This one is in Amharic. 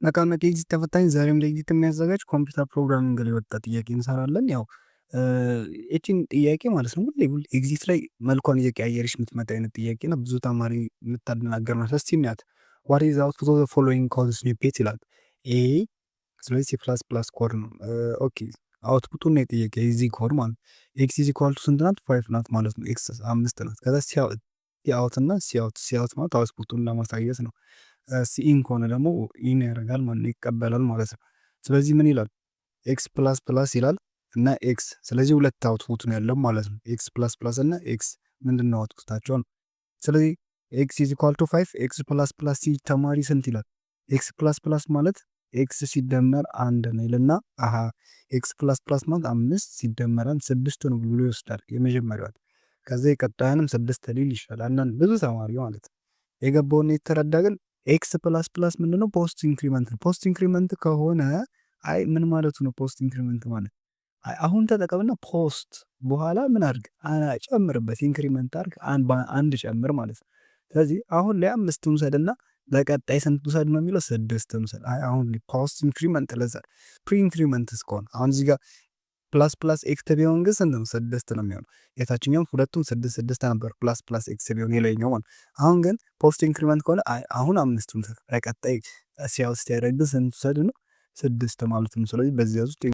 መቃመጥ ኤግዚት ተፈታኝ ዛሬም ለኤግዚት የሚያዘጋጅ ኮምፒውተር ፕሮግራሚንግ ላይ የወጣ ጥያቄ እንሰራለን። ያው ይቺን ጥያቄ ማለት ነው ሁሌ ኤግዚት ላይ መልኳን እየቀያየረች የምትመጣ አይነት ጥያቄ እና ብዙ ተማሪ የምታደናገር ናት። እስቲ እናያት። ዋት ኢዝ አውትፑት ኦፍ ዘ ፎሎዊንግ ኮድ ስኒፔት ይላል። ኤ ስለዚህ ሲ ፕላስ ፕላስ ኮድ ነው። ኦኬ አውትፑቱን ነው የጠየቀ የዚህ ኮድ ማለት ኤክስ ኢዝ ኢኳል ቱ ስንት ናት? 5 ናት ማለት ነው። ኤክስ 5 ናት። ከዛ ሲ አውት እና ሲ አውት ማለት አውትፑቱን ለማሳየት ነው። ሲኢን ከሆነ ደግሞ ኢን ያደርጋል ማለት ነው፣ ይቀበላል ማለት ነው። ስለዚህ ምን ይላል? ኤክስ ፕላስ ፕላስ ይላል እና ኤክስ። ስለዚህ ሁለት አውትፑት ነው ያለው ማለት ነው። ኤክስ ፕላስ ፕላስ እና ኤክስ ምንድን ነው አውትፑታቸው ነው። ስለዚህ ኤክስ ኢዝ ኢኳል ቱ 5 ኤክስ ፕላስ ፕላስ ተማሪ ስንት ይላል? ኤክስ ፕላስ ፕላስ ማለት ኤክስ ሲደመር አንድ ነው ይልና አሃ ኤክስ ፕላስ ፕላስ ማለት 5 ሲደመር 6 ነው ብሎ ይወስዳል የመጀመሪያው። ከዛ የቀጣዩንም 6 ሊል ይሻላል። አንዳንድ ብዙ ተማሪ ማለት ነው የገባውን የተረዳ ግን ኤክስ ፕላስ ፕላስ ምንድነው? ፖስት ኢንክሪመንት ነው። ፖስት ኢንክሪመንት ከሆነ አይ ምን ማለቱ ነው? ፖስት ኢንክሪመንት ማለት አይ አሁን ተጠቀምና ፖስት በኋላ ምን አድርግ ጨምርበት፣ ኢንክሪመንት አድርግ፣ አንድ ጨምር ማለት ነው። ስለዚህ አሁን ላይ 5 ውሰድና ለቀጣይ ስንት ውሰድ ነው የሚለው? 6 ውሰድ። አይ አሁን ፖስት ኢንክሪመንት ለዛ ፕሪ ኢንክሪመንት እስከሆነ አሁን እዚህ ጋር ፕላስ ፕላስ ኤክስ ቢሆን ግን ስንት ነው? 6 ነው የሚሆነው። የታችኛው ሁለቱም 6 ነበር ፕላስ ፕላስ ኤክስ ቢሆን የላይኛው ማለት። አሁን ግን ፖስት ኢንክሪመንት ከሆነ አሁን 5 ውሰድ፣ ለቀጣይ ሲያውስ ያደረግ ስንት ውሰድ ነው? 6 ማለት ነው። ስለዚህ በዚያ ውስጥ